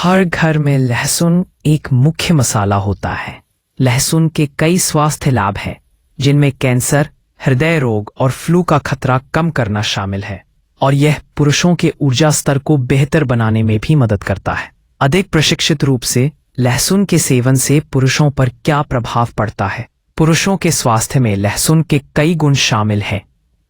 हर घर में लहसुन एक मुख्य मसाला होता है। लहसुन के कई स्वास्थ्य लाभ हैं, जिनमें कैंसर, हृदय रोग और फ्लू का खतरा कम करना शामिल है, और यह पुरुषों के ऊर्जा स्तर को बेहतर बनाने में भी मदद करता है। अधिक प्रशिक्षित रूप से लहसुन के सेवन से पुरुषों पर क्या प्रभाव पड़ता है? पुरुषों के स्वास्थ्य में लहसुन के कई गुण शामिल हैं।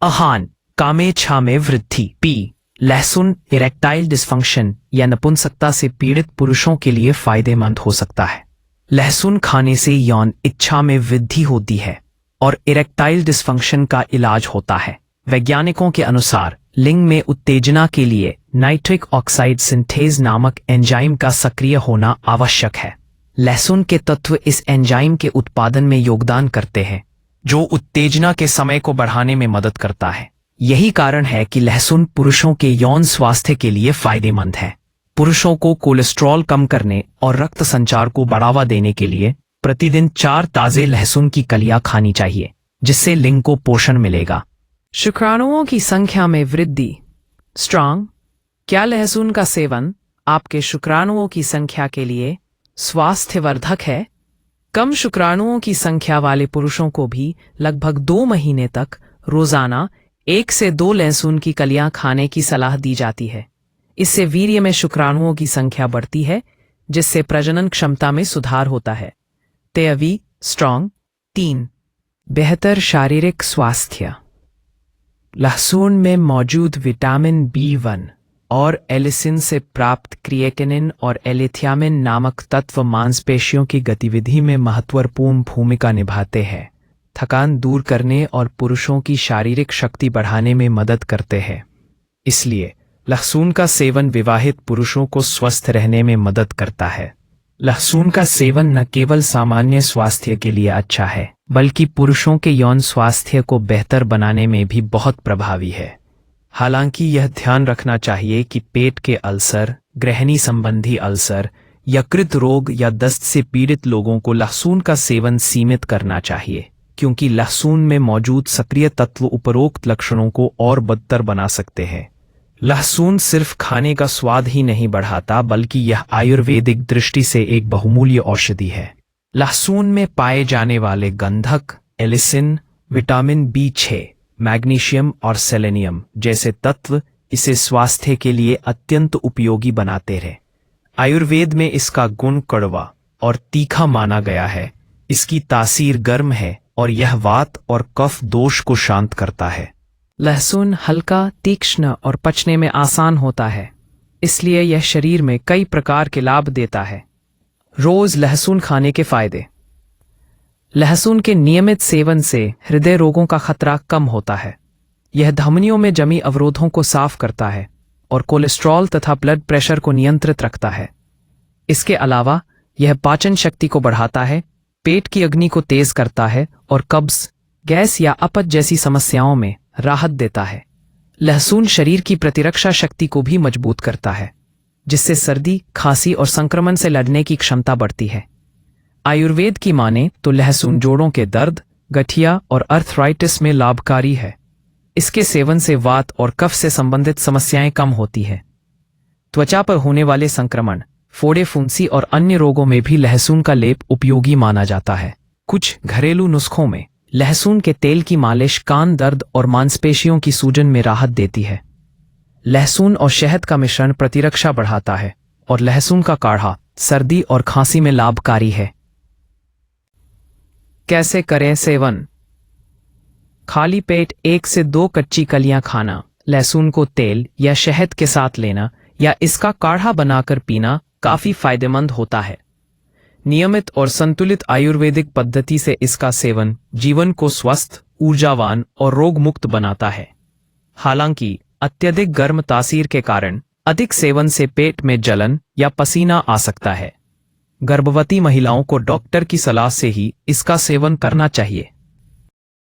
आहान, कामेच्छा में वृद्धि। पी, लहसुन इरेक्टाइल डिस्फंक्शन या नपुंसकता से पीड़ित पुरुषों के लिए फायदेमंद हो सकता है। लहसुन खाने से यौन इच्छा में वृद्धि होती है और इरेक्टाइल डिस्फंक्शन का इलाज होता है। वैज्ञानिकों के अनुसार लिंग में उत्तेजना के लिए नाइट्रिक ऑक्साइड सिंथेज नामक एंजाइम का सक्रिय होना आवश्यक है। लहसुन के तत्व इस एंजाइम के उत्पादन में योगदान करते हैं, जो उत्तेजना के समय को बढ़ाने में मदद करता है। यही कारण है कि लहसुन पुरुषों के यौन स्वास्थ्य के लिए फायदेमंद है। पुरुषों को कोलेस्ट्रॉल कम करने और रक्त संचार को बढ़ावा देने के लिए प्रतिदिन 4 ताजे लहसुन की कलियां खानी चाहिए, जिससे लिंग को पोषण मिलेगा। शुक्राणुओं की संख्या में वृद्धि। स्ट्रांग, क्या लहसुन का सेवन आपके शुक्राणुओं की संख्या के लिए स्वास्थ्यवर्धक है? कम शुक्राणुओं की संख्या वाले पुरुषों को भी लगभग 2 महीने तक रोजाना 1 से 2 लहसुन की कलियां खाने की सलाह दी जाती है। इससे वीर्य में शुक्राणुओं की संख्या बढ़ती है, जिससे प्रजनन क्षमता में सुधार होता है। तेयवी स्ट्रॉन्ग। 3, बेहतर शारीरिक स्वास्थ्य। लहसुन में मौजूद विटामिन B1 और एलिसिन से प्राप्त क्रिएटिनिन और एलिथियामिन नामक तत्व मांसपेशियों की गतिविधि में महत्वपूर्ण भूमिका निभाते हैं, थकान दूर करने और पुरुषों की शारीरिक शक्ति बढ़ाने में मदद करते हैं। इसलिए लहसुन का सेवन विवाहित पुरुषों को स्वस्थ रहने में मदद करता है। लहसुन का सेवन न केवल सामान्य स्वास्थ्य के लिए अच्छा है, बल्कि पुरुषों के यौन स्वास्थ्य को बेहतर बनाने में भी बहुत प्रभावी है। हालांकि यह ध्यान रखना चाहिए कि पेट के अल्सर, गृहिणी संबंधी अल्सर, यकृत रोग या दस्त से पीड़ित लोगों को लहसुन का सेवन सीमित करना चाहिए, क्योंकि लहसुन में मौजूद सक्रिय तत्व उपरोक्त लक्षणों को और बदतर बना सकते हैं। लहसुन सिर्फ खाने का स्वाद ही नहीं बढ़ाता, बल्कि यह आयुर्वेदिक दृष्टि से एक बहुमूल्य औषधि है। लहसुन में पाए जाने वाले गंधक, एलिसिन, विटामिन B6, मैग्नीशियम और सेलेनियम जैसे तत्व इसे स्वास्थ्य के लिए अत्यंत उपयोगी बनाते हैं। आयुर्वेद में इसका गुण कड़वा और तीखा माना गया है। इसकी तासीर गर्म है और यह वात और कफ दोष को शांत करता है। लहसुन हल्का, तीक्ष्ण और पचने में आसान होता है, इसलिए यह शरीर में कई प्रकार के लाभ देता है। रोज लहसुन खाने के फायदे। लहसुन के नियमित सेवन से हृदय रोगों का खतरा कम होता है। यह धमनियों में जमी अवरोधों को साफ करता है और कोलेस्ट्रॉल तथा ब्लड प्रेशर को नियंत्रित रखता है। इसके अलावा यह पाचन शक्ति को बढ़ाता है, पेट की अग्नि को तेज करता है और कब्ज, गैस या अपच जैसी समस्याओं में राहत देता है। लहसुन शरीर की प्रतिरक्षा शक्ति को भी मजबूत करता है, जिससे सर्दी, खांसी और संक्रमण से लड़ने की क्षमता बढ़ती है। आयुर्वेद की माने तो लहसुन जोड़ों के दर्द, गठिया और अर्थराइटिस में लाभकारी है। इसके सेवन से वात और कफ से संबंधित समस्याएं कम होती है। त्वचा पर होने वाले संक्रमण, फोड़े, फुंसी और अन्य रोगों में भी लहसुन का लेप उपयोगी माना जाता है। कुछ घरेलू नुस्खों में लहसुन के तेल की मालिश कान दर्द और मांसपेशियों की सूजन में राहत देती है। लहसुन और शहद का मिश्रण प्रतिरक्षा बढ़ाता है और लहसुन का काढ़ा सर्दी और खांसी में लाभकारी है। कैसे करें सेवन? खाली पेट 1 से 2 कच्ची कलियां खाना, लहसुन को तेल या शहद के साथ लेना या इसका काढ़ा बनाकर पीना काफी फायदेमंद होता है। नियमित और संतुलित आयुर्वेदिक पद्धति से इसका सेवन जीवन को स्वस्थ, ऊर्जावान और रोग मुक्त बनाता है। हालांकि अत्यधिक गर्म तासीर के कारण अधिक सेवन से पेट में जलन या पसीना आ सकता है। गर्भवती महिलाओं को डॉक्टर की सलाह से ही इसका सेवन करना चाहिए।